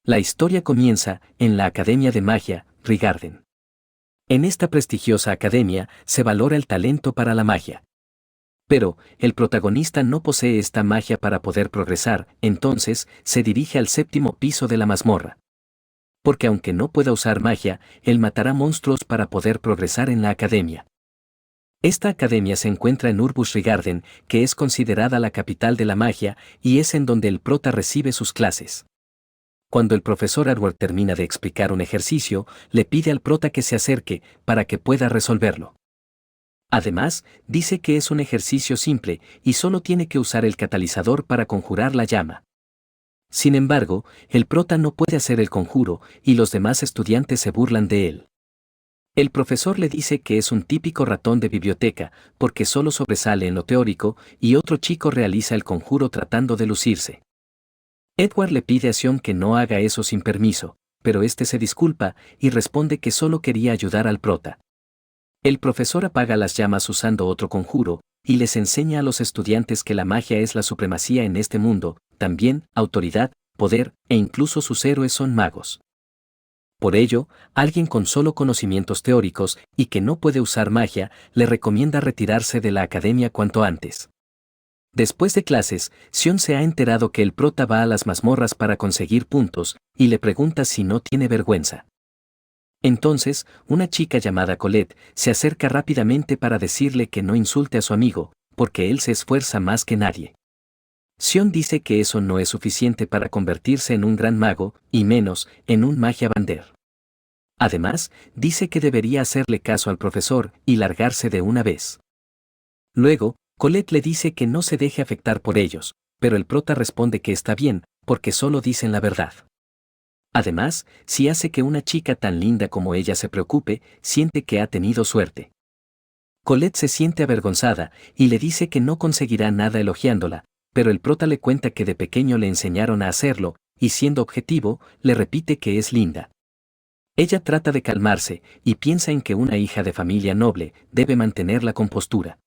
La historia comienza en la Academia de Magia, Rigarden. En esta prestigiosa academia se valora el talento para la magia. Pero, el protagonista no posee esta magia para poder progresar, entonces, se dirige al séptimo piso de la mazmorra. Porque aunque no pueda usar magia, él matará monstruos para poder progresar en la academia. Esta academia se encuentra en Urbus Rigarden, que es considerada la capital de la magia, y es en donde el prota recibe sus clases. Cuando el profesor Edward termina de explicar un ejercicio, le pide al prota que se acerque, para que pueda resolverlo. Además, dice que es un ejercicio simple, y solo tiene que usar el catalizador para conjurar la llama. Sin embargo, el prota no puede hacer el conjuro, y los demás estudiantes se burlan de él. El profesor le dice que es un típico ratón de biblioteca, porque solo sobresale en lo teórico, y otro chico realiza el conjuro tratando de lucirse. Edward le pide a Sion que no haga eso sin permiso, pero este se disculpa y responde que solo quería ayudar al prota. El profesor apaga las llamas usando otro conjuro, y les enseña a los estudiantes que la magia es la supremacía en este mundo, también, autoridad, poder, e incluso sus héroes son magos. Por ello, alguien con solo conocimientos teóricos y que no puede usar magia, le recomienda retirarse de la academia cuanto antes. Después de clases, Sion se ha enterado que el prota va a las mazmorras para conseguir puntos, y le pregunta si no tiene vergüenza. Entonces, una chica llamada Colette se acerca rápidamente para decirle que no insulte a su amigo, porque él se esfuerza más que nadie. Sion dice que eso no es suficiente para convertirse en un gran mago, y menos, en un magiabander. Además, dice que debería hacerle caso al profesor y largarse de una vez. Luego, Colette le dice que no se deje afectar por ellos, pero el prota responde que está bien, porque solo dicen la verdad. Además, si hace que una chica tan linda como ella se preocupe, siente que ha tenido suerte. Colette se siente avergonzada y le dice que no conseguirá nada elogiándola, pero el prota le cuenta que de pequeño le enseñaron a hacerlo, y siendo objetivo, le repite que es linda. Ella trata de calmarse y piensa en que una hija de familia noble debe mantener la compostura.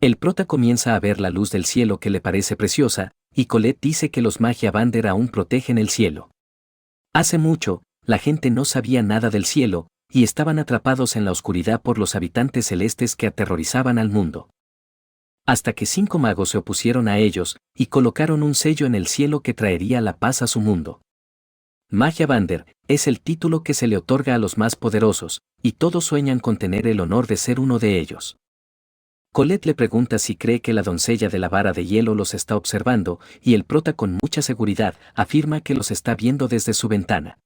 El prota comienza a ver la luz del cielo que le parece preciosa, y Colette dice que los Magiabander aún protegen el cielo. Hace mucho, la gente no sabía nada del cielo, y estaban atrapados en la oscuridad por los habitantes celestes que aterrorizaban al mundo. Hasta que 5 magos se opusieron a ellos, y colocaron un sello en el cielo que traería la paz a su mundo. Magiabander es el título que se le otorga a los más poderosos, y todos sueñan con tener el honor de ser uno de ellos. Colette le pregunta si cree que la doncella de la vara de hielo los está observando, y el prota con mucha seguridad afirma que los está viendo desde su ventana.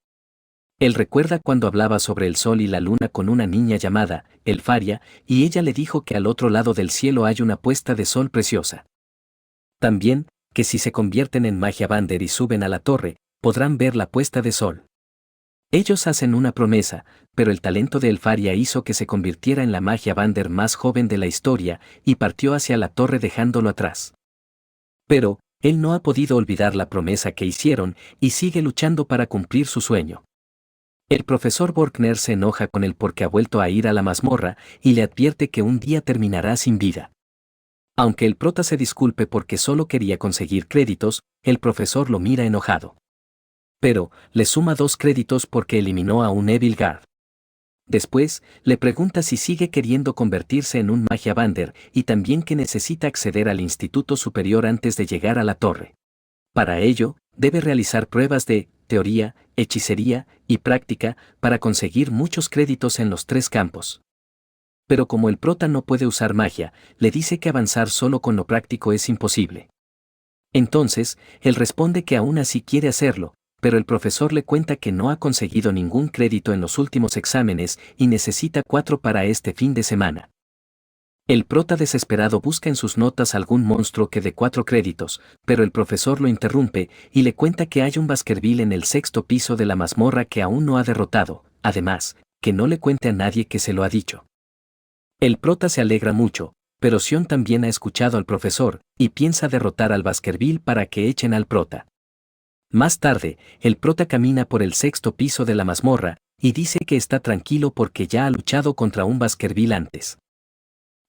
Él recuerda cuando hablaba sobre el sol y la luna con una niña llamada Elfaria, y ella le dijo que al otro lado del cielo hay una puesta de sol preciosa. También, que si se convierten en Magiabander y suben a la torre, podrán ver la puesta de sol. Ellos hacen una promesa, pero el talento de Elfaria hizo que se convirtiera en la Magiabander más joven de la historia y partió hacia la torre dejándolo atrás. Pero, él no ha podido olvidar la promesa que hicieron y sigue luchando para cumplir su sueño. El profesor Borkner se enoja con él porque ha vuelto a ir a la mazmorra y le advierte que un día terminará sin vida. Aunque el prota se disculpe porque solo quería conseguir créditos, el profesor lo mira enojado. Pero, le suma 2 créditos porque eliminó a un Evil Guard. Después, le pregunta si sigue queriendo convertirse en un Magiabander y también que necesita acceder al Instituto Superior antes de llegar a la torre. Para ello, debe realizar pruebas de teoría, hechicería y práctica para conseguir muchos créditos en los 3 campos. Pero como el prota no puede usar magia, le dice que avanzar solo con lo práctico es imposible. Entonces, él responde que aún así quiere hacerlo, pero el profesor le cuenta que no ha conseguido ningún crédito en los últimos exámenes y necesita 4 para este fin de semana. El prota desesperado busca en sus notas algún monstruo que dé 4 créditos, pero el profesor lo interrumpe y le cuenta que hay un Baskerville en el 6º piso de la mazmorra que aún no ha derrotado, además, que no le cuente a nadie que se lo ha dicho. El prota se alegra mucho, pero Sion también ha escuchado al profesor y piensa derrotar al Baskerville para que echen al prota. Más tarde, el prota camina por el 6º piso de la mazmorra y dice que está tranquilo porque ya ha luchado contra un Baskerville antes.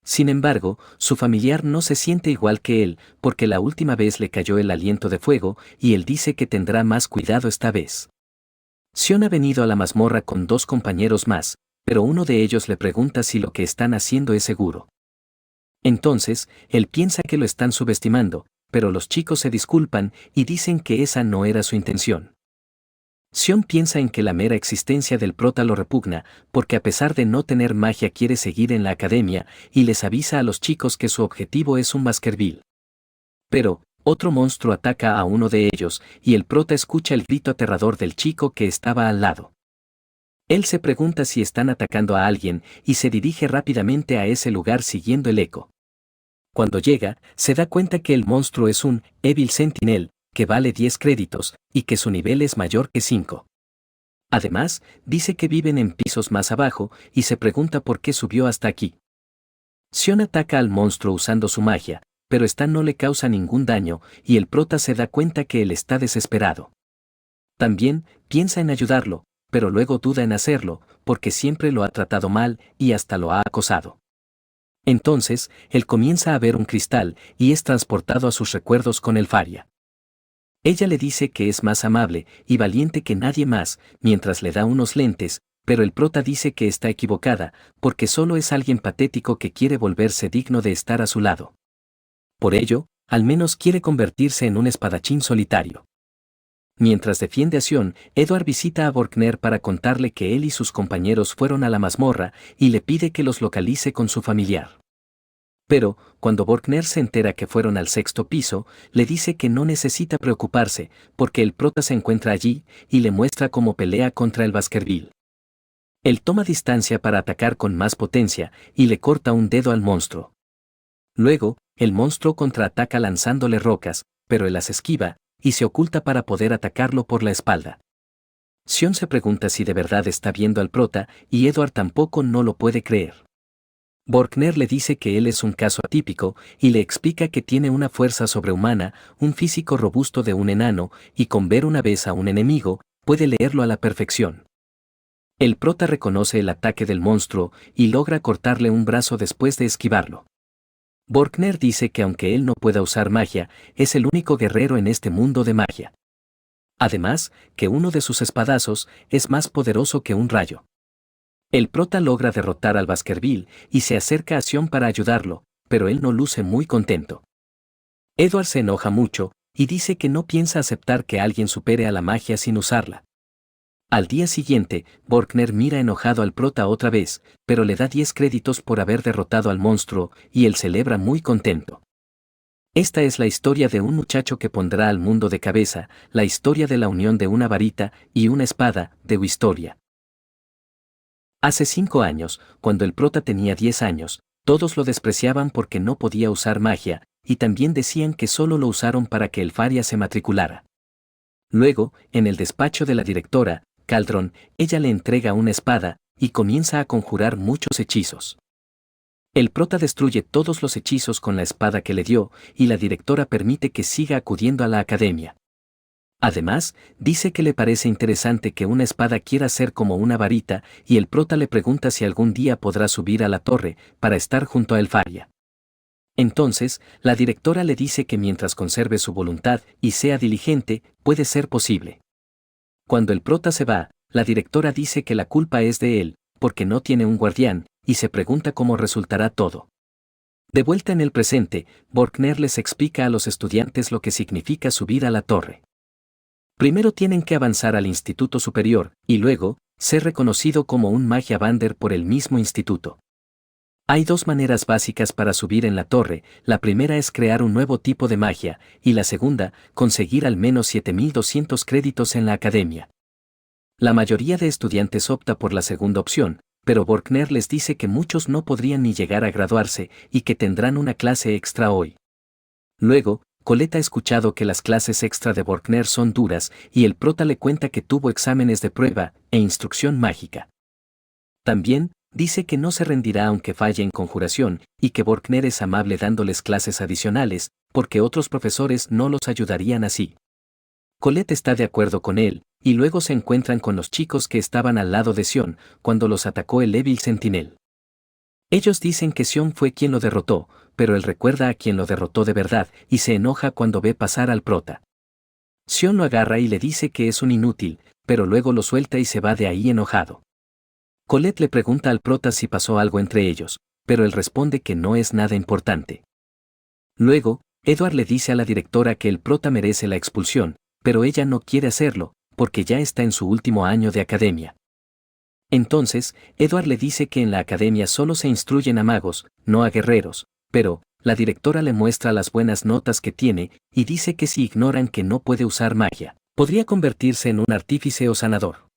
Sin embargo, su familiar no se siente igual que él, porque la última vez le cayó el aliento de fuego, y él dice que tendrá más cuidado esta vez. Sion ha venido a la mazmorra con 2 compañeros más, pero uno de ellos le pregunta si lo que están haciendo es seguro. Entonces, él piensa que lo están subestimando, pero los chicos se disculpan y dicen que esa no era su intención. Sion piensa en que la mera existencia del prota lo repugna, porque a pesar de no tener magia quiere seguir en la academia, y les avisa a los chicos que su objetivo es un Baskerville. Pero, otro monstruo ataca a uno de ellos, y el prota escucha el grito aterrador del chico que estaba al lado. Él se pregunta si están atacando a alguien, y se dirige rápidamente a ese lugar siguiendo el eco. Cuando llega, se da cuenta que el monstruo es un Evil Sentinel, que vale 10 créditos, y que su nivel es mayor que 5. Además, dice que viven en pisos más abajo, y se pregunta por qué subió hasta aquí. Sion ataca al monstruo usando su magia, pero esta no le causa ningún daño, y el prota se da cuenta que él está desesperado. También, piensa en ayudarlo, pero luego duda en hacerlo, porque siempre lo ha tratado mal, y hasta lo ha acosado. Entonces, él comienza a ver un cristal, y es transportado a sus recuerdos con el Faria. Ella le dice que es más amable y valiente que nadie más, mientras le da unos lentes, pero el prota dice que está equivocada, porque solo es alguien patético que quiere volverse digno de estar a su lado. Por ello, al menos quiere convertirse en un espadachín solitario. Mientras defiende a Sion, Edward visita a Borkner para contarle que él y sus compañeros fueron a la mazmorra y le pide que los localice con su familiar. Pero, cuando Borkner se entera que fueron al 6º piso, le dice que no necesita preocuparse, porque el prota se encuentra allí, y le muestra cómo pelea contra el Baskerville. Él toma distancia para atacar con más potencia, y le corta un dedo al monstruo. Luego, el monstruo contraataca lanzándole rocas, pero él las esquiva, y se oculta para poder atacarlo por la espalda. Sion se pregunta si de verdad está viendo al prota, y Edward tampoco no lo puede creer. Borkner le dice que él es un caso atípico, y le explica que tiene una fuerza sobrehumana, un físico robusto de un enano, y con ver una vez a un enemigo, puede leerlo a la perfección. El prota reconoce el ataque del monstruo, y logra cortarle un brazo después de esquivarlo. Borkner dice que aunque él no pueda usar magia, es el único guerrero en este mundo de magia. Además, que uno de sus espadazos es más poderoso que un rayo. El prota logra derrotar al Baskerville y se acerca a Sion para ayudarlo, pero él no luce muy contento. Edward se enoja mucho y dice que no piensa aceptar que alguien supere a la magia sin usarla. Al día siguiente, Borkner mira enojado al prota otra vez, pero le da 10 créditos por haber derrotado al monstruo y él celebra muy contento. Esta es la historia de un muchacho que pondrá al mundo de cabeza, la historia de la unión de una varita y una espada, de Wistoria. Hace 5 años, cuando el prota tenía 10 años, todos lo despreciaban porque no podía usar magia, y también decían que solo lo usaron para que el Faria se matriculara. Luego, en el despacho de la directora, Caldron, ella le entrega una espada, y comienza a conjurar muchos hechizos. El prota destruye todos los hechizos con la espada que le dio, y la directora permite que siga acudiendo a la academia. Además, dice que le parece interesante que una espada quiera ser como una varita, y el prota le pregunta si algún día podrá subir a la torre, para estar junto a el Faria. Entonces, la directora le dice que mientras conserve su voluntad y sea diligente, puede ser posible. Cuando el prota se va, la directora dice que la culpa es de él, porque no tiene un guardián, y se pregunta cómo resultará todo. De vuelta en el presente, Borkner les explica a los estudiantes lo que significa subir a la torre. Primero tienen que avanzar al instituto superior, y luego, ser reconocido como un Magia Bander por el mismo instituto. Hay 2 maneras básicas para subir en la torre, la primera es crear un nuevo tipo de magia, y la segunda, conseguir al menos 7200 créditos en la academia. La mayoría de estudiantes opta por la segunda opción, pero Borkner les dice que muchos no podrían ni llegar a graduarse, y que tendrán una clase extra hoy. Luego, Colette ha escuchado que las clases extra de Borkner son duras, y el prota le cuenta que tuvo exámenes de prueba e instrucción mágica. También, dice que no se rendirá aunque falle en conjuración, y que Borkner es amable dándoles clases adicionales, porque otros profesores no los ayudarían así. Colette está de acuerdo con él, y luego se encuentran con los chicos que estaban al lado de Sion, cuando los atacó el Evil Sentinel. Ellos dicen que Sion fue quien lo derrotó, pero él recuerda a quien lo derrotó de verdad y se enoja cuando ve pasar al prota. Sion lo agarra y le dice que es un inútil, pero luego lo suelta y se va de ahí enojado. Colette le pregunta al prota si pasó algo entre ellos, pero él responde que no es nada importante. Luego, Edward le dice a la directora que el prota merece la expulsión, pero ella no quiere hacerlo, porque ya está en su último año de academia. Entonces, Edward le dice que en la academia solo se instruyen a magos, no a guerreros, pero la directora le muestra las buenas notas que tiene y dice que si ignoran que no puede usar magia, podría convertirse en un artífice o sanador.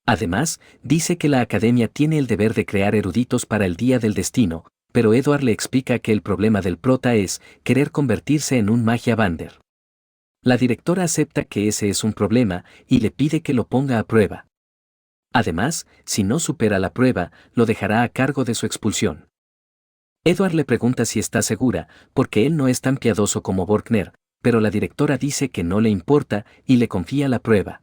Además, dice que la academia tiene el deber de crear eruditos para el día del destino, pero Edward le explica que el problema del prota es querer convertirse en un magia bander. La directora acepta que ese es un problema y le pide que lo ponga a prueba. Además, si no supera la prueba, lo dejará a cargo de su expulsión. Edward le pregunta si está segura, porque él no es tan piadoso como Borkner, pero la directora dice que no le importa y le confía la prueba.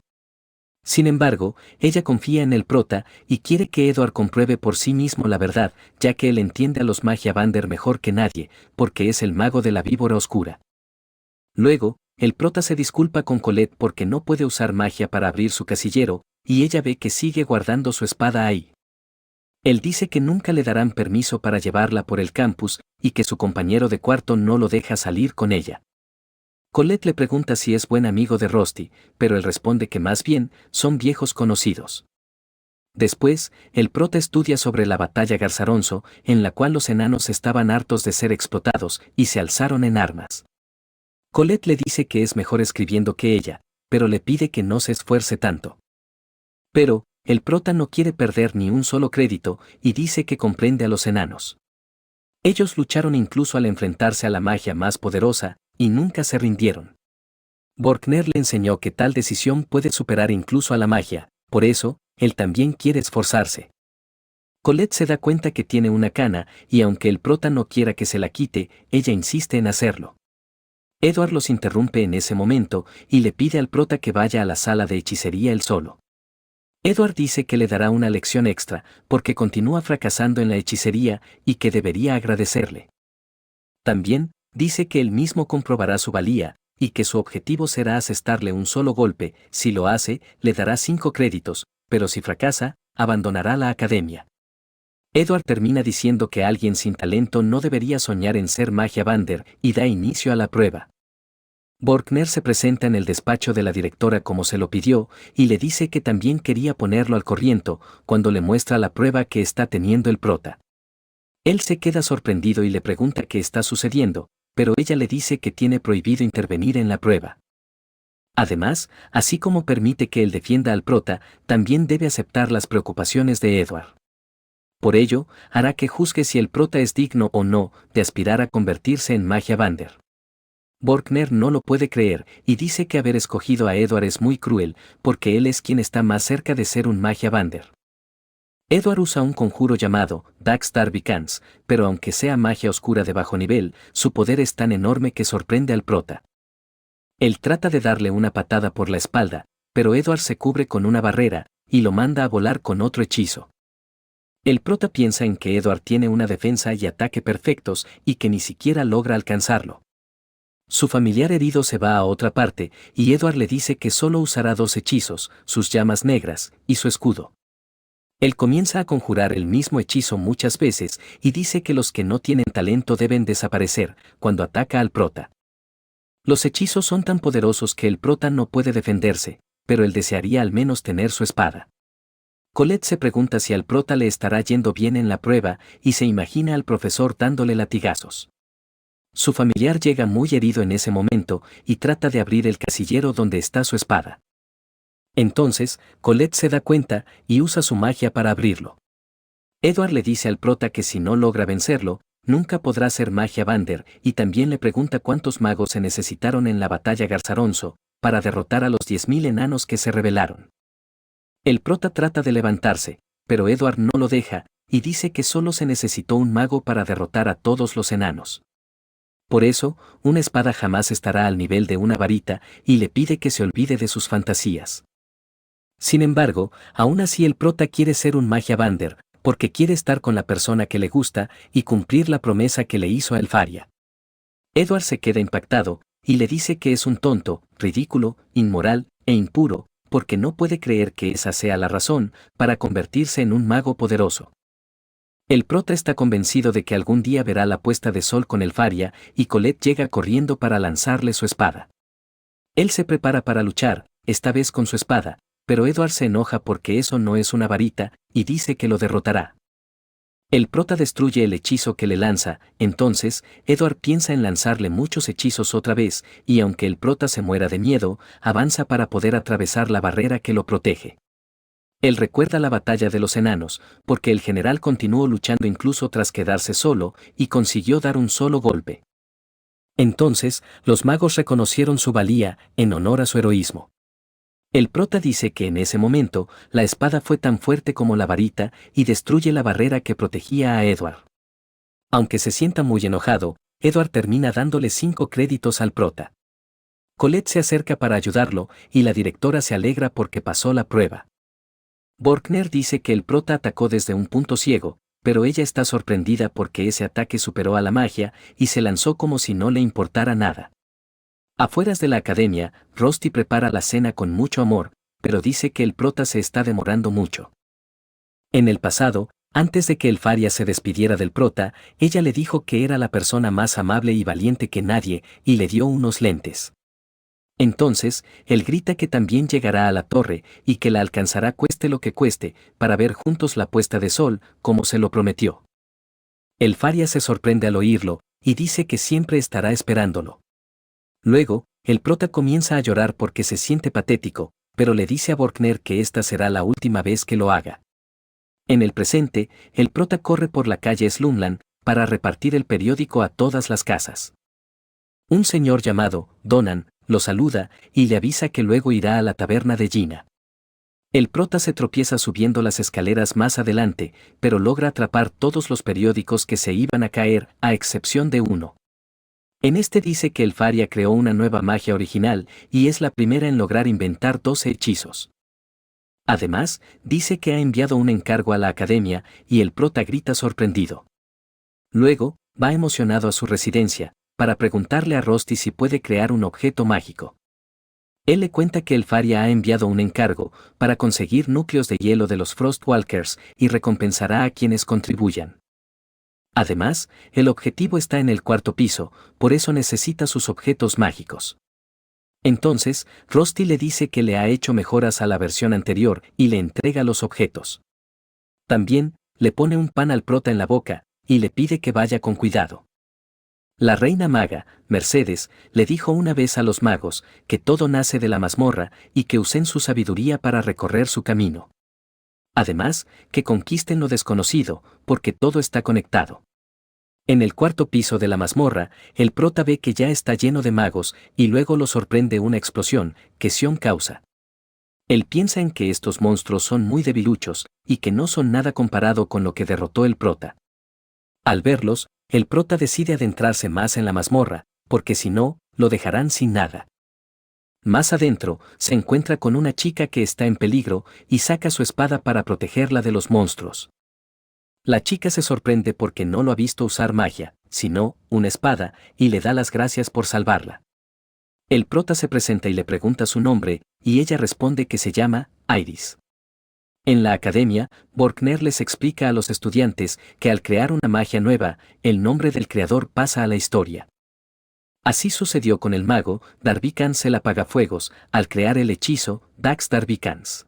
Sin embargo, ella confía en el prota y quiere que Edward compruebe por sí mismo la verdad, ya que él entiende a los magia bander mejor que nadie, porque es el mago de la víbora oscura. Luego, el prota se disculpa con Colette porque no puede usar magia para abrir su casillero, y ella ve que sigue guardando su espada ahí. Él dice que nunca le darán permiso para llevarla por el campus y que su compañero de cuarto no lo deja salir con ella. Colette le pregunta si es buen amigo de Rusty, pero él responde que más bien son viejos conocidos. Después, el prota estudia sobre la batalla Garzaronzo, en la cual los enanos estaban hartos de ser explotados y se alzaron en armas. Colette le dice que es mejor escribiendo que ella, pero le pide que no se esfuerce tanto. Pero, el prota no quiere perder ni un solo crédito y dice que comprende a los enanos. Ellos lucharon incluso al enfrentarse a la magia más poderosa, y nunca se rindieron. Borkner le enseñó que tal decisión puede superar incluso a la magia, por eso, él también quiere esforzarse. Colette se da cuenta que tiene una cana, y aunque el prota no quiera que se la quite, ella insiste en hacerlo. Edward los interrumpe en ese momento, y le pide al prota que vaya a la sala de hechicería él solo. Edward dice que le dará una lección extra, porque continúa fracasando en la hechicería, y que debería agradecerle. También, dice que él mismo comprobará su valía, y que su objetivo será asestarle un solo golpe, si lo hace, le dará 5 créditos, pero si fracasa, abandonará la academia. Edward termina diciendo que alguien sin talento no debería soñar en ser magia bander, y da inicio a la prueba. Borkner se presenta en el despacho de la directora como se lo pidió, y le dice que también quería ponerlo al corriente, cuando le muestra la prueba que está teniendo el prota. Él se queda sorprendido y le pregunta qué está sucediendo, pero ella le dice que tiene prohibido intervenir en la prueba. Además, así como permite que él defienda al prota, también debe aceptar las preocupaciones de Edward. Por ello, hará que juzgue si el prota es digno o no de aspirar a convertirse en magia bander. Borkner no lo puede creer y dice que haber escogido a Edward es muy cruel, porque él es quien está más cerca de ser un magia bander. Edward usa un conjuro llamado Dax Darbicans, pero aunque sea magia oscura de bajo nivel, su poder es tan enorme que sorprende al prota. Él trata de darle una patada por la espalda, pero Edward se cubre con una barrera y lo manda a volar con otro hechizo. El prota piensa en que Edward tiene una defensa y ataque perfectos y que ni siquiera logra alcanzarlo. Su familiar herido se va a otra parte y Edward le dice que solo usará 2 hechizos, sus llamas negras y su escudo. Él comienza a conjurar el mismo hechizo muchas veces y dice que los que no tienen talento deben desaparecer cuando ataca al prota. Los hechizos son tan poderosos que el prota no puede defenderse, pero él desearía al menos tener su espada. Colette se pregunta si al prota le estará yendo bien en la prueba y se imagina al profesor dándole latigazos. Su familiar llega muy herido en ese momento y trata de abrir el casillero donde está su espada. Entonces, Colette se da cuenta y usa su magia para abrirlo. Edward le dice al prota que si no logra vencerlo, nunca podrá ser magia bander y también le pregunta cuántos magos se necesitaron en la batalla Garzaronzo para derrotar a los 10.000 enanos que se rebelaron. El prota trata de levantarse, pero Edward no lo deja y dice que solo se necesitó un mago para derrotar a todos los enanos. Por eso, una espada jamás estará al nivel de una varita y le pide que se olvide de sus fantasías. Sin embargo, aún así el prota quiere ser un magia bander, porque quiere estar con la persona que le gusta y cumplir la promesa que le hizo a Elfaria. Edward se queda impactado, y le dice que es un tonto, ridículo, inmoral e impuro, porque no puede creer que esa sea la razón para convertirse en un mago poderoso. El prota está convencido de que algún día verá la puesta de sol con Elfaria, y Colette llega corriendo para lanzarle su espada. Él se prepara para luchar, esta vez con su espada, pero Edward se enoja porque eso no es una varita, y dice que lo derrotará. El prota destruye el hechizo que le lanza, entonces, Edward piensa en lanzarle muchos hechizos otra vez, y aunque el prota se muera de miedo, avanza para poder atravesar la barrera que lo protege. Él recuerda la batalla de los enanos, porque el general continuó luchando incluso tras quedarse solo, y consiguió dar un solo golpe. Entonces, los magos reconocieron su valía, en honor a su heroísmo. El prota dice que en ese momento, la espada fue tan fuerte como la varita y destruye la barrera que protegía a Edward. Aunque se sienta muy enojado, Edward termina dándole 5 créditos al prota. Colette se acerca para ayudarlo y la directora se alegra porque pasó la prueba. Borkner dice que el prota atacó desde un punto ciego, pero ella está sorprendida porque ese ataque superó a la magia y se lanzó como si no le importara nada. Afueras de la academia, Rusty prepara la cena con mucho amor, pero dice que el prota se está demorando mucho. En el pasado, antes de que Elfaria se despidiera del prota, ella le dijo que era la persona más amable y valiente que nadie, y le dio unos lentes. Entonces, él grita que también llegará a la torre, y que la alcanzará cueste lo que cueste, para ver juntos la puesta de sol, como se lo prometió. Elfaria se sorprende al oírlo, y dice que siempre estará esperándolo. Luego, el prota comienza a llorar porque se siente patético, pero le dice a Borkner que esta será la última vez que lo haga. En el presente, el prota corre por la calle Slumland para repartir el periódico a todas las casas. Un señor llamado Donan lo saluda y le avisa que luego irá a la taberna de Gina. El prota se tropieza subiendo las escaleras más adelante, pero logra atrapar todos los periódicos que se iban a caer, a excepción de uno. En este dice que Elfaria creó una nueva magia original y es la primera en lograr inventar 12 hechizos. Además, dice que ha enviado un encargo a la academia y el prota grita sorprendido. Luego, va emocionado a su residencia, para preguntarle a Rusty si puede crear un objeto mágico. Él le cuenta que Elfaria ha enviado un encargo para conseguir núcleos de hielo de los Frostwalkers y recompensará a quienes contribuyan. Además, el objetivo está en el 4º piso, por eso necesita sus objetos mágicos. Entonces, Rusty le dice que le ha hecho mejoras a la versión anterior y le entrega los objetos. También, le pone un pan al prota en la boca, y le pide que vaya con cuidado. La reina maga, Mercedes, le dijo una vez a los magos que todo nace de la mazmorra y que usen su sabiduría para recorrer su camino. Además, que conquisten lo desconocido, porque todo está conectado. En el 4º piso de la mazmorra, el prota ve que ya está lleno de magos y luego lo sorprende una explosión que Sion causa. Él piensa en que estos monstruos son muy debiluchos y que no son nada comparado con lo que derrotó el prota. Al verlos, el prota decide adentrarse más en la mazmorra, porque si no, lo dejarán sin nada. Más adentro, se encuentra con una chica que está en peligro y saca su espada para protegerla de los monstruos. La chica se sorprende porque no lo ha visto usar magia, sino una espada, y le da las gracias por salvarla. El prota se presenta y le pregunta su nombre, y ella responde que se llama Iris. En la academia, Borkner les explica a los estudiantes que al crear una magia nueva, el nombre del creador pasa a la historia. Así sucedió con el mago Darbicans el Apagafuegos, al crear el hechizo Dax Darbicans.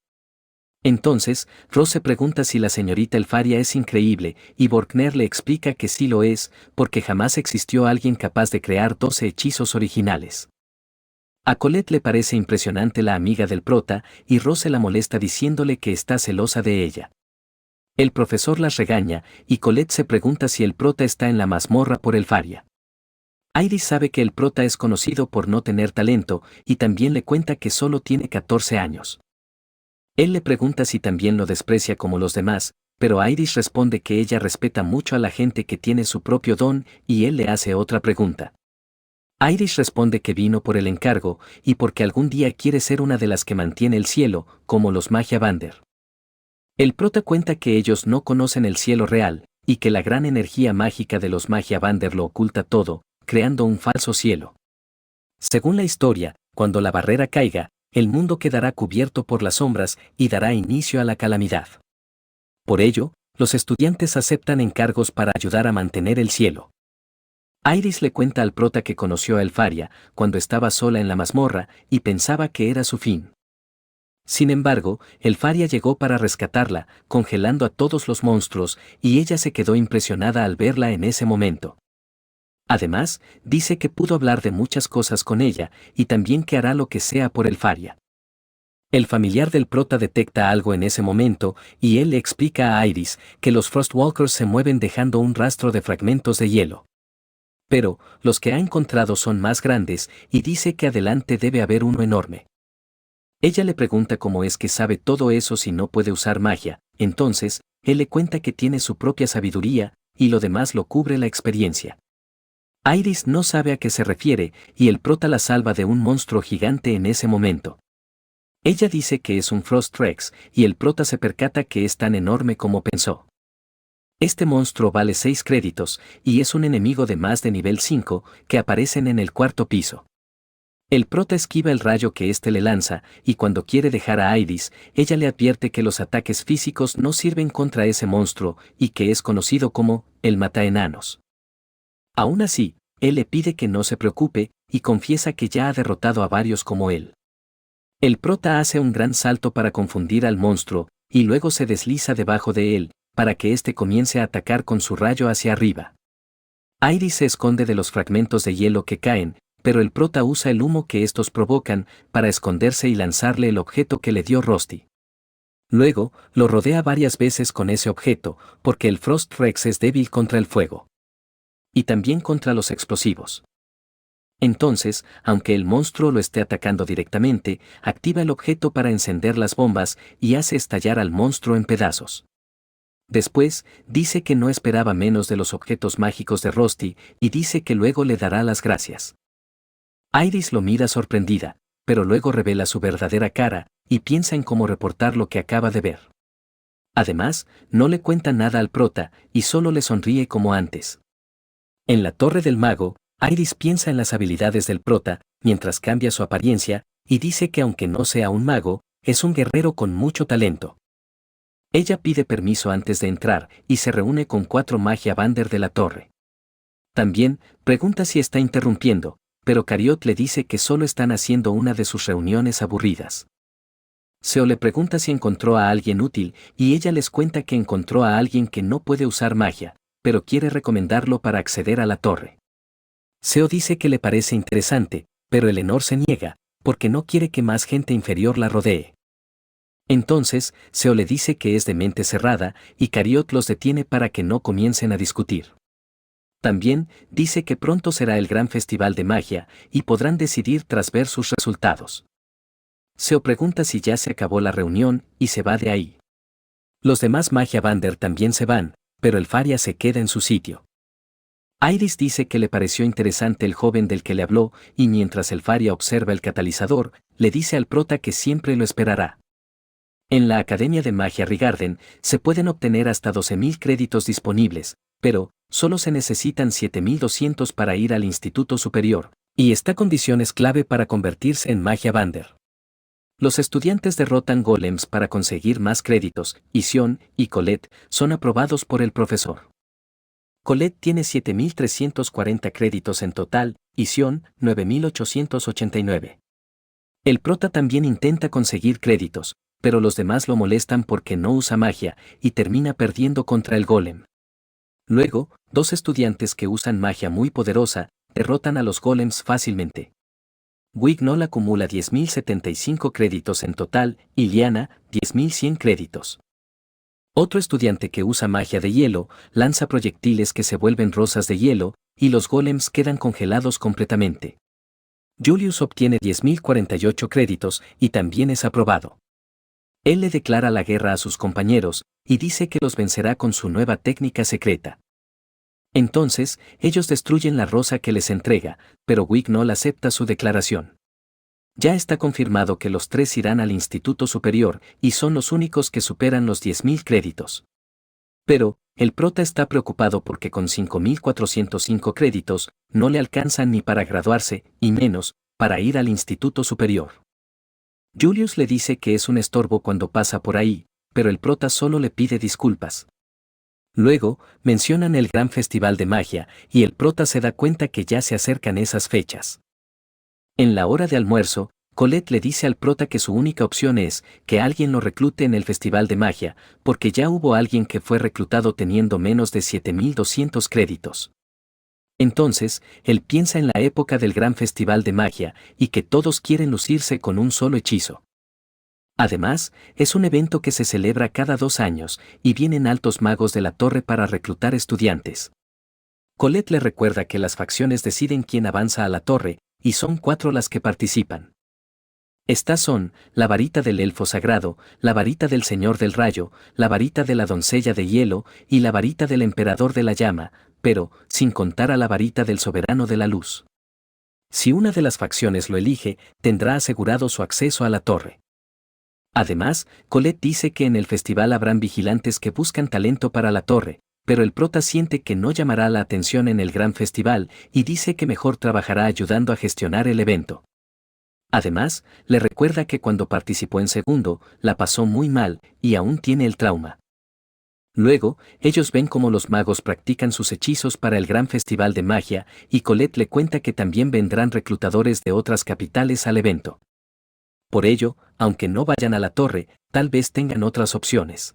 Entonces, Ross se pregunta si la señorita Elfaria es increíble, y Borkner le explica que sí lo es, porque jamás existió alguien capaz de crear 12 hechizos originales. A Colette le parece impresionante la amiga del prota, y Ross se la molesta diciéndole que está celosa de ella. El profesor las regaña, y Colette se pregunta si el prota está en la mazmorra por Elfaria. Iris sabe que el prota es conocido por no tener talento, y también le cuenta que solo tiene 14 años. Él le pregunta si también lo desprecia como los demás, pero Iris responde que ella respeta mucho a la gente que tiene su propio don, y él le hace otra pregunta. Iris responde que vino por el encargo, y porque algún día quiere ser una de las que mantiene el cielo, como los Magia Vander. El prota cuenta que ellos no conocen el cielo real, y que la gran energía mágica de los Magia Vander lo oculta todo, creando un falso cielo. Según la historia, cuando la barrera caiga, el mundo quedará cubierto por las sombras y dará inicio a la calamidad. Por ello, los estudiantes aceptan encargos para ayudar a mantener el cielo. Iris le cuenta al prota que conoció a Elfaria cuando estaba sola en la mazmorra y pensaba que era su fin. Sin embargo, Elfaria llegó para rescatarla, congelando a todos los monstruos, y ella se quedó impresionada al verla en ese momento. Además, dice que pudo hablar de muchas cosas con ella, y también que hará lo que sea por Elfaria. El familiar del prota detecta algo en ese momento, y él le explica a Iris que los Frostwalkers se mueven dejando un rastro de fragmentos de hielo. Pero, los que ha encontrado son más grandes, y dice que adelante debe haber uno enorme. Ella le pregunta cómo es que sabe todo eso si no puede usar magia, entonces, él le cuenta que tiene su propia sabiduría, y lo demás lo cubre la experiencia. Iris no sabe a qué se refiere, y el prota la salva de un monstruo gigante en ese momento. Ella dice que es un Frost Rex, y el prota se percata que es tan enorme como pensó. Este monstruo vale 6 créditos, y es un enemigo de más de nivel 5, que aparecen en el cuarto piso. El prota esquiva el rayo que éste le lanza, y cuando quiere dejar a Iris, ella le advierte que los ataques físicos no sirven contra ese monstruo, y que es conocido como el mataenanos. Aún así, él le pide que no se preocupe, y confiesa que ya ha derrotado a varios como él. El prota hace un gran salto para confundir al monstruo, y luego se desliza debajo de él, para que éste comience a atacar con su rayo hacia arriba. Iris se esconde de los fragmentos de hielo que caen, pero el prota usa el humo que estos provocan para esconderse y lanzarle el objeto que le dio Rusty. Luego, lo rodea varias veces con ese objeto, porque el Frost Rex es débil contra el fuego. Y también contra los explosivos. Entonces, aunque el monstruo lo esté atacando directamente, activa el objeto para encender las bombas y hace estallar al monstruo en pedazos. Después, dice que no esperaba menos de los objetos mágicos de Rusty y dice que luego le dará las gracias. Iris lo mira sorprendida, pero luego revela su verdadera cara y piensa en cómo reportar lo que acaba de ver. Además, no le cuenta nada al prota y solo le sonríe como antes. En la Torre del Mago, Iris piensa en las habilidades del prota mientras cambia su apariencia y dice que aunque no sea un mago, es un guerrero con mucho talento. Ella pide permiso antes de entrar y se reúne con 4 Magia Vander de la torre. También pregunta si está interrumpiendo, pero Cariot le dice que solo están haciendo una de sus reuniones aburridas. Seo le pregunta si encontró a alguien útil y ella les cuenta que encontró a alguien que no puede usar magia, pero quiere recomendarlo para acceder a la torre. Seo dice que le parece interesante, pero Eleanor se niega, porque no quiere que más gente inferior la rodee. Entonces, Seo le dice que es de mente cerrada y Cariot los detiene para que no comiencen a discutir. También dice que pronto será el gran festival de magia y podrán decidir tras ver sus resultados. Seo pregunta si ya se acabó la reunión y se va de ahí. Los demás Magia Vander también se van, pero Elfaria se queda en su sitio. Iris dice que le pareció interesante el joven del que le habló y mientras Elfaria observa el catalizador, le dice al prota que siempre lo esperará. En la Academia de Magia Rigarden se pueden obtener hasta 12.000 créditos disponibles, pero solo se necesitan 7.200 para ir al Instituto Superior, y esta condición es clave para convertirse en Magia Vander. Los estudiantes derrotan golems para conseguir más créditos, y Sion y Colette son aprobados por el profesor. Colette tiene 7.340 créditos en total, y Sion 9.889. El prota también intenta conseguir créditos, pero los demás lo molestan porque no usa magia, y termina perdiendo contra el golem. Luego, 2 estudiantes que usan magia muy poderosa, derrotan a los golems fácilmente. Wignall acumula 10.075 créditos en total, y Liana, 10.100 créditos. Otro estudiante que usa magia de hielo, lanza proyectiles que se vuelven rosas de hielo, y los golems quedan congelados completamente. Julius obtiene 10.048 créditos, y también es aprobado. Él le declara la guerra a sus compañeros, y dice que los vencerá con su nueva técnica secreta. Entonces, ellos destruyen la rosa que les entrega, pero Wignall acepta su declaración. Ya está confirmado que los tres irán al Instituto Superior y son los únicos que superan los 10.000 créditos. Pero, el prota está preocupado porque con 5.405 créditos no le alcanzan ni para graduarse, y menos, para ir al Instituto Superior. Julius le dice que es un estorbo cuando pasa por ahí, pero el prota solo le pide disculpas. Luego, mencionan el gran festival de magia, y el prota se da cuenta que ya se acercan esas fechas. En la hora de almuerzo, Colette le dice al prota que su única opción es que alguien lo reclute en el festival de magia, porque ya hubo alguien que fue reclutado teniendo menos de 7.200 créditos. Entonces, él piensa en la época del gran festival de magia, y que todos quieren lucirse con un solo hechizo. Además, es un evento que se celebra cada 2 años, y vienen altos magos de la torre para reclutar estudiantes. Colette le recuerda que las facciones deciden quién avanza a la torre, y son 4 las que participan. Estas son, la varita del elfo sagrado, la varita del señor del rayo, la varita de la doncella de hielo, y la varita del emperador de la llama, pero, sin contar a la varita del soberano de la luz. Si una de las facciones lo elige, tendrá asegurado su acceso a la torre. Además, Colette dice que en el festival habrán vigilantes que buscan talento para la torre, pero el prota siente que no llamará la atención en el gran festival y dice que mejor trabajará ayudando a gestionar el evento. Además, le recuerda que cuando participó en segundo, la pasó muy mal y aún tiene el trauma. Luego, ellos ven cómo los magos practican sus hechizos para el gran festival de magia y Colette le cuenta que también vendrán reclutadores de otras capitales al evento. Por ello, aunque no vayan a la torre, tal vez tengan otras opciones.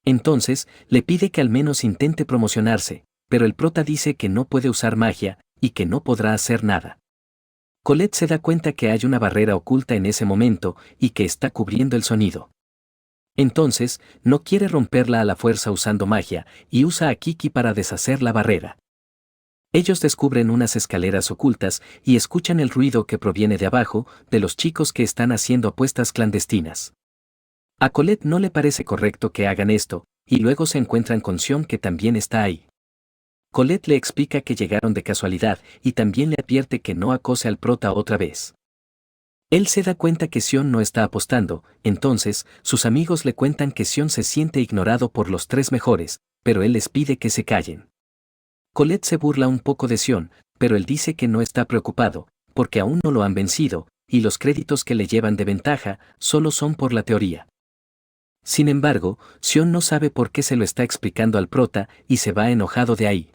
Entonces, le pide que al menos intente promocionarse, pero el prota dice que no puede usar magia, y que no podrá hacer nada. Colette se da cuenta que hay una barrera oculta en ese momento, y que está cubriendo el sonido. Entonces, no quiere romperla a la fuerza usando magia, y usa a Kiki para deshacer la barrera. Ellos descubren unas escaleras ocultas y escuchan el ruido que proviene de abajo, de los chicos que están haciendo apuestas clandestinas. A Colette no le parece correcto que hagan esto, y luego se encuentran con Sion que también está ahí. Colette le explica que llegaron de casualidad y también le advierte que no acose al prota otra vez. Él se da cuenta que Sion no está apostando, entonces sus amigos le cuentan que Sion se siente ignorado por los 3 mejores, pero él les pide que se callen. Colette se burla un poco de Sion, pero él dice que no está preocupado, porque aún no lo han vencido, y los créditos que le llevan de ventaja solo son por la teoría. Sin embargo, Sion no sabe por qué se lo está explicando al prota y se va enojado de ahí.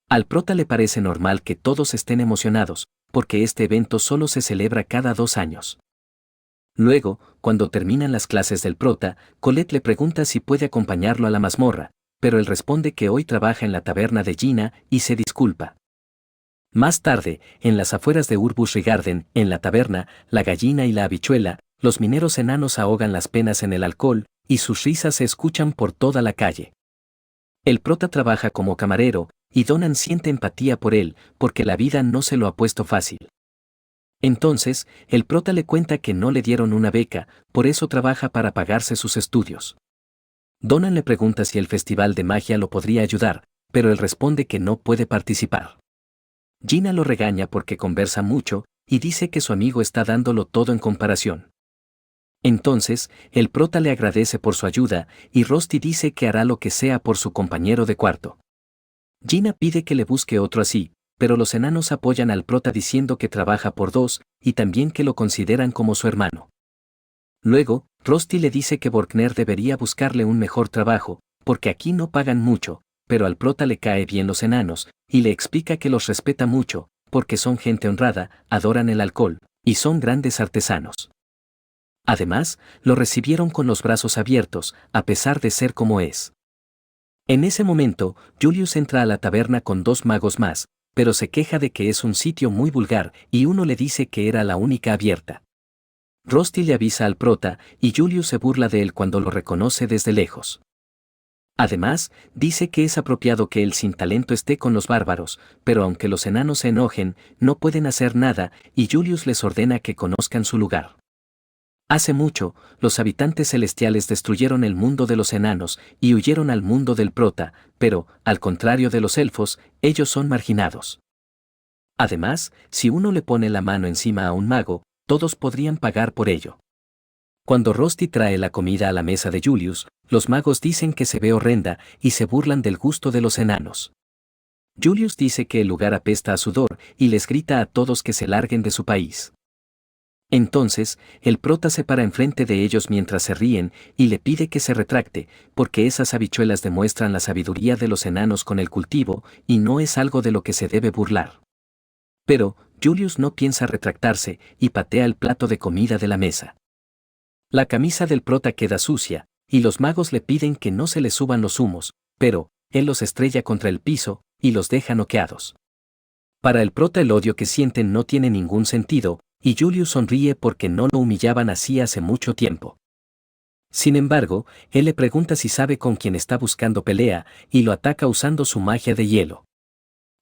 Al prota le parece normal que todos estén emocionados, porque este evento solo se celebra cada 2 años. Luego, cuando terminan las clases del prota, Colette le pregunta si puede acompañarlo a la mazmorra, pero él responde que hoy trabaja en la taberna de Gina y se disculpa. Más tarde, en las afueras de Urbus Rigarden, en la taberna, la gallina y la habichuela, los mineros enanos ahogan las penas en el alcohol, y sus risas se escuchan por toda la calle. El prota trabaja como camarero, y Donan siente empatía por él, porque la vida no se lo ha puesto fácil. Entonces, el prota le cuenta que no le dieron una beca, por eso trabaja para pagarse sus estudios. Donan le pregunta si el festival de magia lo podría ayudar, pero él responde que no puede participar. Gina lo regaña porque conversa mucho, y dice que su amigo está dándolo todo en comparación. Entonces, el prota le agradece por su ayuda, y Rusty dice que hará lo que sea por su compañero de cuarto. Gina pide que le busque otro así, pero los enanos apoyan al prota diciendo que trabaja por 2, y también que lo consideran como su hermano. Luego, Rusty le dice que Borkner debería buscarle un mejor trabajo, porque aquí no pagan mucho, pero al prota le cae bien los enanos, y le explica que los respeta mucho, porque son gente honrada, adoran el alcohol, y son grandes artesanos. Además, lo recibieron con los brazos abiertos, a pesar de ser como es. En ese momento, Julius entra a la taberna con 2 magos más, pero se queja de que es un sitio muy vulgar, y uno le dice que era la única abierta. Rusty le avisa al prota, y Julius se burla de él cuando lo reconoce desde lejos. Además, dice que es apropiado que el sin talento esté con los bárbaros, pero aunque los enanos se enojen, no pueden hacer nada, y Julius les ordena que conozcan su lugar. Hace mucho, los habitantes celestiales destruyeron el mundo de los enanos y huyeron al mundo del prota, pero, al contrario de los elfos, ellos son marginados. Además, si uno le pone la mano encima a un mago, todos podrían pagar por ello. Cuando Rusty trae la comida a la mesa de Julius, los magos dicen que se ve horrenda y se burlan del gusto de los enanos. Julius dice que el lugar apesta a sudor y les grita a todos que se larguen de su país. Entonces, el prota se para enfrente de ellos mientras se ríen y le pide que se retracte, porque esas habichuelas demuestran la sabiduría de los enanos con el cultivo y no es algo de lo que se debe burlar. Pero, Julius no piensa retractarse y patea el plato de comida de la mesa. La camisa del prota queda sucia, y los magos le piden que no se le suban los humos, pero, él los estrella contra el piso y los deja noqueados. Para el prota el odio que sienten no tiene ningún sentido, y Julius sonríe porque no lo humillaban así hace mucho tiempo. Sin embargo, él le pregunta si sabe con quién está buscando pelea, y lo ataca usando su magia de hielo.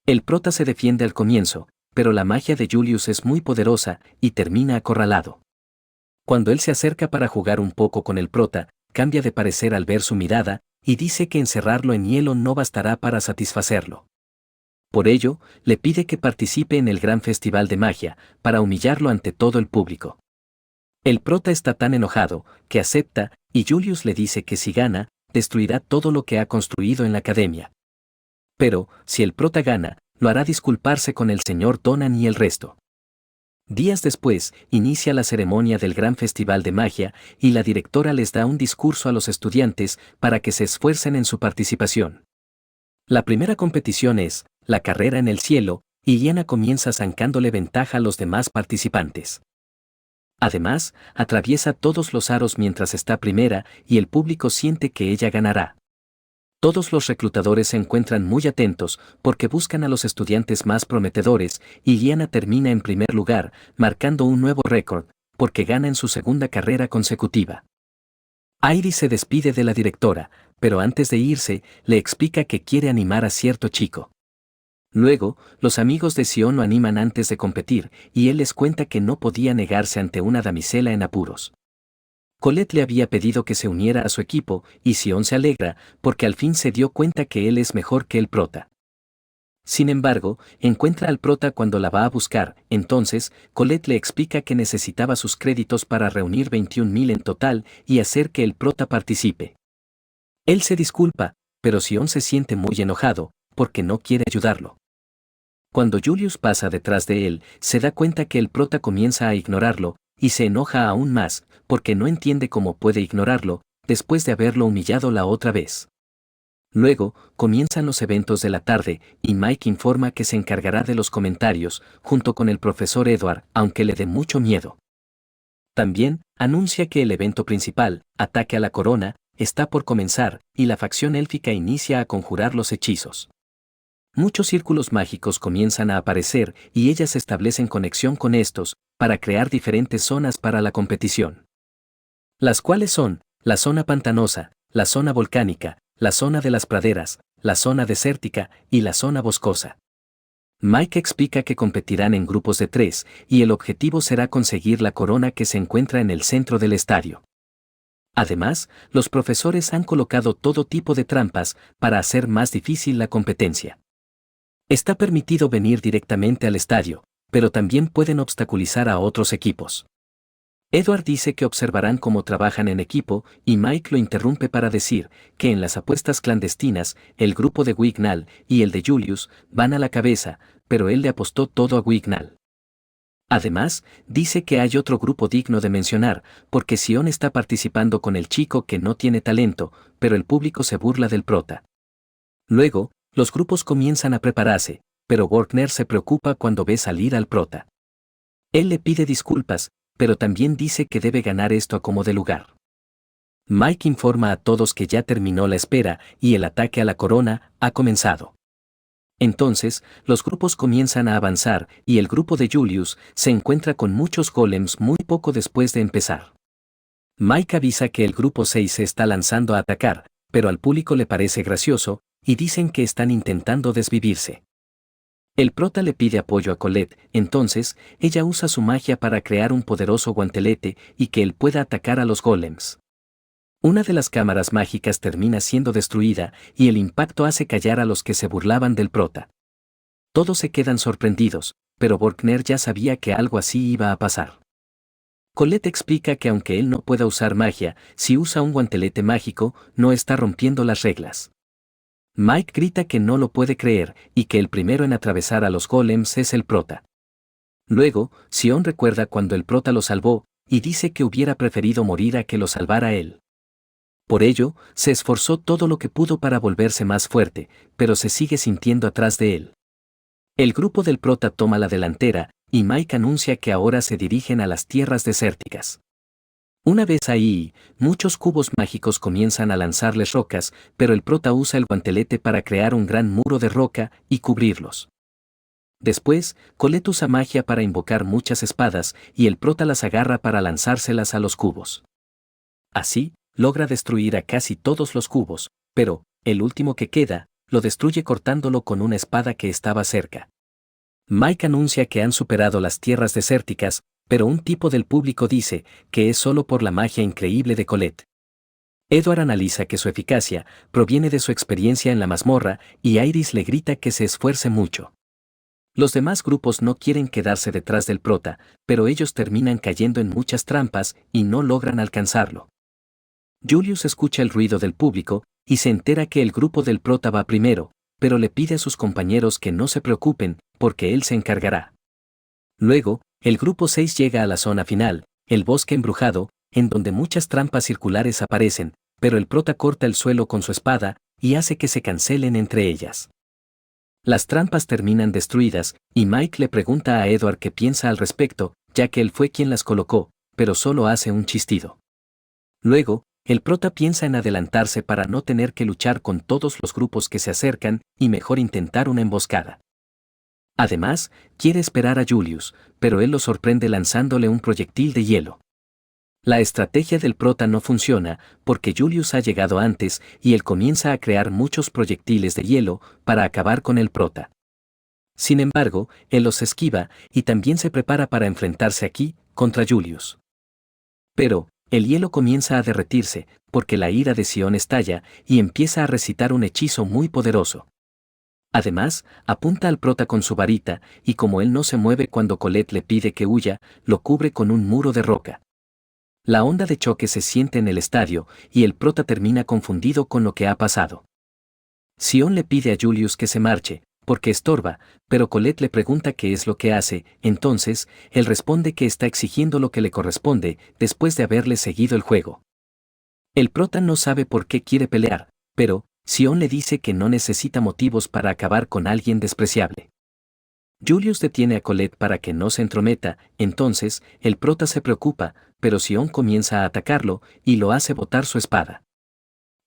El prota se defiende al comienzo, pero la magia de Julius es muy poderosa y termina acorralado. Cuando él se acerca para jugar un poco con el prota, cambia de parecer al ver su mirada, y dice que encerrarlo en hielo no bastará para satisfacerlo. Por ello, le pide que participe en el gran festival de magia, para humillarlo ante todo el público. El prota está tan enojado, que acepta, y Julius le dice que si gana, destruirá todo lo que ha construido en la academia. Pero, si el prota gana, lo hará disculparse con el señor Donan y el resto. Días después, inicia la ceremonia del gran festival de magia, y la directora les da un discurso a los estudiantes para que se esfuercen en su participación. La primera competición es la carrera en el cielo, y Liana comienza sacándole ventaja a los demás participantes. Además, atraviesa todos los aros mientras está primera y el público siente que ella ganará. Todos los reclutadores se encuentran muy atentos porque buscan a los estudiantes más prometedores y Liana termina en primer lugar, marcando un nuevo récord, porque gana en su segunda carrera consecutiva. Iris se despide de la directora, pero antes de irse, le explica que quiere animar a cierto chico. Luego, los amigos de Sion lo animan antes de competir, y él les cuenta que no podía negarse ante una damisela en apuros. Colette le había pedido que se uniera a su equipo, y Sion se alegra, porque al fin se dio cuenta que él es mejor que el prota. Sin embargo, encuentra al prota cuando la va a buscar, entonces, Colette le explica que necesitaba sus créditos para reunir 21.000 en total y hacer que el prota participe. Él se disculpa, pero Sion se siente muy enojado, porque no quiere ayudarlo. Cuando Julius pasa detrás de él, se da cuenta que el prota comienza a ignorarlo, y se enoja aún más, porque no entiende cómo puede ignorarlo, después de haberlo humillado la otra vez. Luego, comienzan los eventos de la tarde, y Mike informa que se encargará de los comentarios, junto con el profesor Edward, aunque le dé mucho miedo. También, anuncia que el evento principal, Ataque a la Corona, está por comenzar, y la facción élfica inicia a conjurar los hechizos. Muchos círculos mágicos comienzan a aparecer y ellas establecen conexión con estos, para crear diferentes zonas para la competición. Las cuales son, la zona pantanosa, la zona volcánica, la zona de las praderas, la zona desértica y la zona boscosa. Mike explica que competirán en grupos de 3, y el objetivo será conseguir la corona que se encuentra en el centro del estadio. Además, los profesores han colocado todo tipo de trampas para hacer más difícil la competencia. Está permitido venir directamente al estadio, pero también pueden obstaculizar a otros equipos. Edward dice que observarán cómo trabajan en equipo, y Mike lo interrumpe para decir que en las apuestas clandestinas, el grupo de Wignall y el de Julius van a la cabeza, pero él le apostó todo a Wignall. Además, dice que hay otro grupo digno de mencionar, porque Sion está participando con el chico que no tiene talento, pero el público se burla del prota. Luego, los grupos comienzan a prepararse, pero Workner se preocupa cuando ve salir al prota. Él le pide disculpas, pero también dice que debe ganar esto a como de lugar. Mike informa a todos que ya terminó la espera y el ataque a la corona ha comenzado. Entonces, los grupos comienzan a avanzar y el grupo de Julius se encuentra con muchos golems muy poco después de empezar. Mike avisa que el grupo 6 se está lanzando a atacar, pero al público le parece gracioso, y dicen que están intentando desvivirse. El prota le pide apoyo a Colette, entonces, ella usa su magia para crear un poderoso guantelete y que él pueda atacar a los golems. Una de las cámaras mágicas termina siendo destruida y el impacto hace callar a los que se burlaban del prota. Todos se quedan sorprendidos, pero Borkner ya sabía que algo así iba a pasar. Colette explica que aunque él no pueda usar magia, si usa un guantelete mágico, no está rompiendo las reglas. Mike grita que no lo puede creer y que el primero en atravesar a los golems es el prota. Luego, Sion recuerda cuando el prota lo salvó y dice que hubiera preferido morir a que lo salvara él. Por ello, se esforzó todo lo que pudo para volverse más fuerte, pero se sigue sintiendo atrás de él. El grupo del prota toma la delantera y Mike anuncia que ahora se dirigen a las tierras desérticas. Una vez ahí, muchos cubos mágicos comienzan a lanzarles rocas, pero el prota usa el guantelete para crear un gran muro de roca y cubrirlos. Después, Colette usa magia para invocar muchas espadas y el prota las agarra para lanzárselas a los cubos. Así, logra destruir a casi todos los cubos, pero, el último que queda, lo destruye cortándolo con una espada que estaba cerca. Mike anuncia que han superado las tierras desérticas, pero un tipo del público dice que es solo por la magia increíble de Colette. Edward analiza que su eficacia proviene de su experiencia en la mazmorra y Iris le grita que se esfuerce mucho. Los demás grupos no quieren quedarse detrás del prota, pero ellos terminan cayendo en muchas trampas y no logran alcanzarlo. Julius escucha el ruido del público y se entera que el grupo del prota va primero, pero le pide a sus compañeros que no se preocupen, porque él se encargará. Luego, el grupo 6 llega a la zona final, el bosque embrujado, en donde muchas trampas circulares aparecen, pero el prota corta el suelo con su espada y hace que se cancelen entre ellas. Las trampas terminan destruidas, y Mike le pregunta a Edward qué piensa al respecto, ya que él fue quien las colocó, pero solo hace un chistido. Luego, el prota piensa en adelantarse para no tener que luchar con todos los grupos que se acercan, y mejor intentar una emboscada. Además, quiere esperar a Julius, pero él lo sorprende lanzándole un proyectil de hielo. La estrategia del prota no funciona, porque Julius ha llegado antes y él comienza a crear muchos proyectiles de hielo para acabar con el prota. Sin embargo, él los esquiva y también se prepara para enfrentarse aquí, contra Julius. Pero, el hielo comienza a derretirse, porque la ira de Sion estalla y empieza a recitar un hechizo muy poderoso. Además, apunta al prota con su varita, y como él no se mueve cuando Colette le pide que huya, lo cubre con un muro de roca. La onda de choque se siente en el estadio, y el prota termina confundido con lo que ha pasado. Sion le pide a Julius que se marche, porque estorba, pero Colette le pregunta qué es lo que hace, entonces, él responde que está exigiendo lo que le corresponde, después de haberle seguido el juego. El prota no sabe por qué quiere pelear, pero, Sion le dice que no necesita motivos para acabar con alguien despreciable. Julius detiene a Colette para que no se entrometa, entonces, el prota se preocupa, pero Sion comienza a atacarlo, y lo hace botar su espada.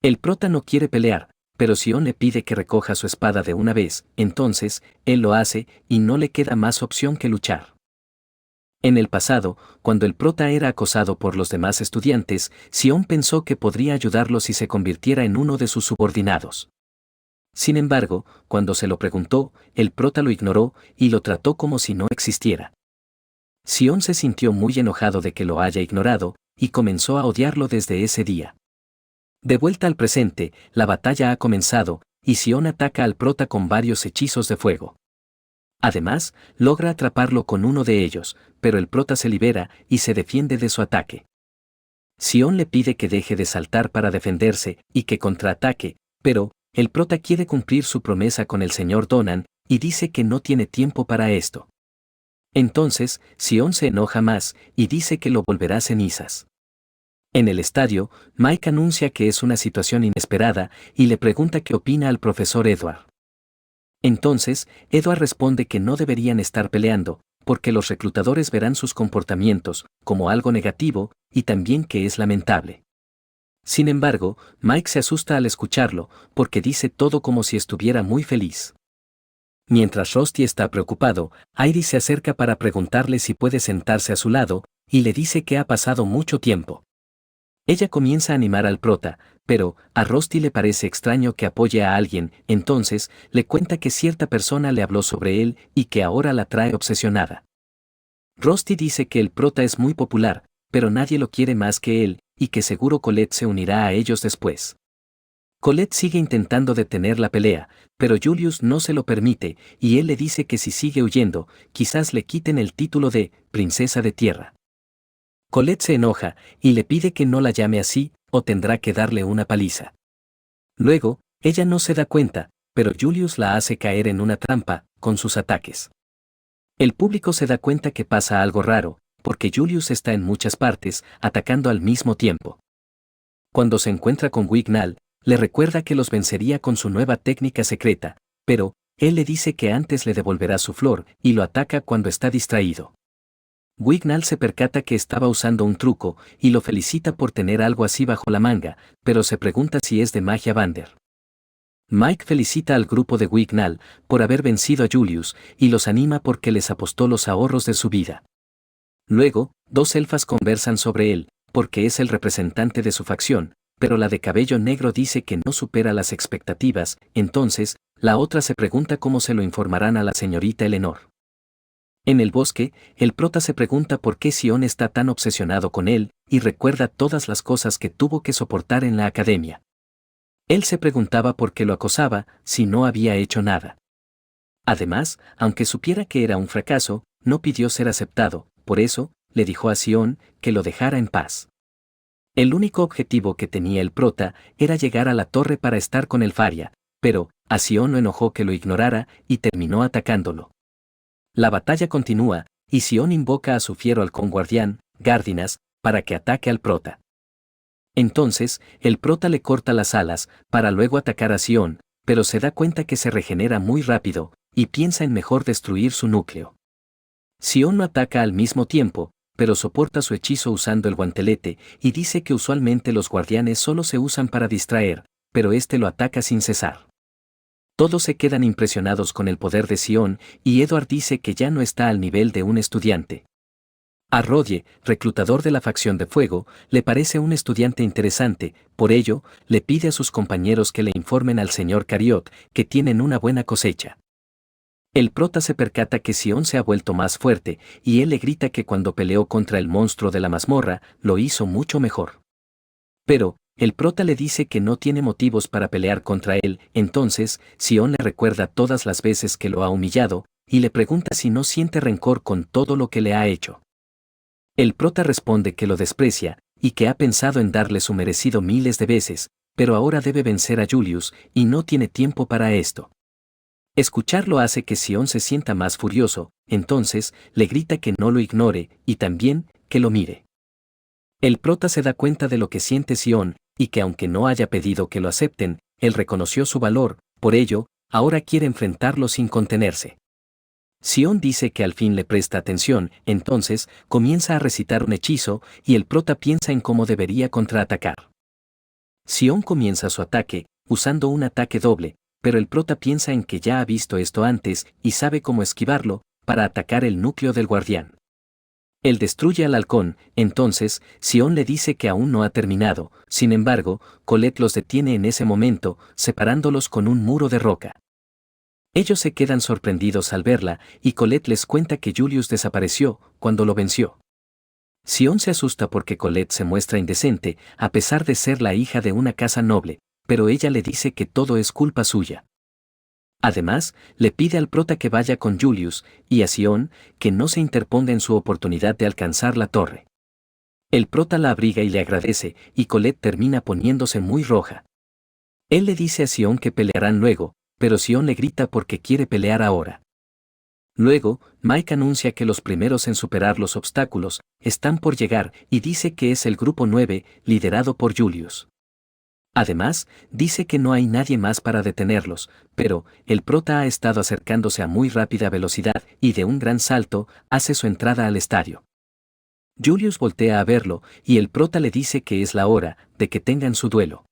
El prota no quiere pelear, pero Sion le pide que recoja su espada de una vez, entonces, él lo hace, y no le queda más opción que luchar. En el pasado, cuando el prota era acosado por los demás estudiantes, Sion pensó que podría ayudarlo si se convirtiera en uno de sus subordinados. Sin embargo, cuando se lo preguntó, el prota lo ignoró y lo trató como si no existiera. Sion se sintió muy enojado de que lo haya ignorado, y comenzó a odiarlo desde ese día. De vuelta al presente, la batalla ha comenzado, y Sion ataca al prota con varios hechizos de fuego. Además, logra atraparlo con uno de ellos, pero el prota se libera y se defiende de su ataque. Sion le pide que deje de saltar para defenderse y que contraataque, pero, el prota quiere cumplir su promesa con el señor Donan, y dice que no tiene tiempo para esto. Entonces, Sion se enoja más, y dice que lo volverá cenizas. En el estadio, Mike anuncia que es una situación inesperada, y le pregunta qué opina al profesor Edward. Entonces, Edward responde que no deberían estar peleando, porque los reclutadores verán sus comportamientos como algo negativo, y también que es lamentable. Sin embargo, Mike se asusta al escucharlo, porque dice todo como si estuviera muy feliz. Mientras Rusty está preocupado, Iris se acerca para preguntarle si puede sentarse a su lado, y le dice que ha pasado mucho tiempo. Ella comienza a animar al prota, pero a Rusty le parece extraño que apoye a alguien, entonces le cuenta que cierta persona le habló sobre él y que ahora la trae obsesionada. Rusty dice que el prota es muy popular, pero nadie lo quiere más que él, y que seguro Colette se unirá a ellos después. Colette sigue intentando detener la pelea, pero Julius no se lo permite, y él le dice que si sigue huyendo, quizás le quiten el título de princesa de tierra. Colette se enoja y le pide que no la llame así o tendrá que darle una paliza. Luego, ella no se da cuenta, pero Julius la hace caer en una trampa con sus ataques. El público se da cuenta que pasa algo raro, porque Julius está en muchas partes, atacando al mismo tiempo. Cuando se encuentra con Wignall, le recuerda que los vencería con su nueva técnica secreta, pero él le dice que antes le devolverá su flor y lo ataca cuando está distraído. Wignall se percata que estaba usando un truco y lo felicita por tener algo así bajo la manga, pero se pregunta si es de magia Vander. Mike felicita al grupo de Wignall por haber vencido a Julius y los anima porque les apostó los ahorros de su vida. Luego, dos elfas conversan sobre él, porque es el representante de su facción, pero la de cabello negro dice que no supera las expectativas, entonces, la otra se pregunta cómo se lo informarán a la señorita Eleanor. En el bosque, el prota se pregunta por qué Sion está tan obsesionado con él, y recuerda todas las cosas que tuvo que soportar en la academia. Él se preguntaba por qué lo acosaba, si no había hecho nada. Además, aunque supiera que era un fracaso, no pidió ser aceptado, por eso, le dijo a Sion que lo dejara en paz. El único objetivo que tenía el prota era llegar a la torre para estar con el Faria, pero a Sion lo enojó que lo ignorara y terminó atacándolo. La batalla continúa, y Sion invoca a su fiero halcón guardián, Gardinas, para que ataque al prota. Entonces, el prota le corta las alas, para luego atacar a Sion, pero se da cuenta que se regenera muy rápido, y piensa en mejor destruir su núcleo. Sion no ataca al mismo tiempo, pero soporta su hechizo usando el guantelete, y dice que usualmente los guardianes solo se usan para distraer, pero este lo ataca sin cesar. Todos se quedan impresionados con el poder de Sion, y Edward dice que ya no está al nivel de un estudiante. A Rodie, reclutador de la facción de fuego, le parece un estudiante interesante, por ello, le pide a sus compañeros que le informen al señor Cariot que tienen una buena cosecha. El prota se percata que Sion se ha vuelto más fuerte, y él le grita que cuando peleó contra el monstruo de la mazmorra, lo hizo mucho mejor. Pero, el prota le dice que no tiene motivos para pelear contra él, entonces, Sion le recuerda todas las veces que lo ha humillado, y le pregunta si no siente rencor con todo lo que le ha hecho. El prota responde que lo desprecia, y que ha pensado en darle su merecido miles de veces, pero ahora debe vencer a Julius, y no tiene tiempo para esto. Escucharlo hace que Sion se sienta más furioso, entonces, le grita que no lo ignore, y también, que lo mire. El prota se da cuenta de lo que siente Sion, y que aunque no haya pedido que lo acepten, él reconoció su valor, por ello, ahora quiere enfrentarlo sin contenerse. Sion dice que al fin le presta atención, entonces, comienza a recitar un hechizo, y el prota piensa en cómo debería contraatacar. Sion comienza su ataque, usando un ataque doble, pero el prota piensa en que ya ha visto esto antes, y sabe cómo esquivarlo, para atacar el núcleo del guardián. Él destruye al halcón, entonces, Sion le dice que aún no ha terminado, sin embargo, Colette los detiene en ese momento, separándolos con un muro de roca. Ellos se quedan sorprendidos al verla, y Colette les cuenta que Julius desapareció cuando lo venció. Sion se asusta porque Colette se muestra indecente, a pesar de ser la hija de una casa noble, pero ella le dice que todo es culpa suya. Además, le pide al prota que vaya con Julius, y a Sion, que no se interponga en su oportunidad de alcanzar la torre. El prota la abriga y le agradece, y Colette termina poniéndose muy roja. Él le dice a Sion que pelearán luego, pero Sion le grita porque quiere pelear ahora. Luego, Mike anuncia que los primeros en superar los obstáculos están por llegar y dice que es el grupo 9, liderado por Julius. Además, dice que no hay nadie más para detenerlos, pero el prota ha estado acercándose a muy rápida velocidad y de un gran salto hace su entrada al estadio. Julius voltea a verlo y el prota le dice que es la hora de que tengan su duelo.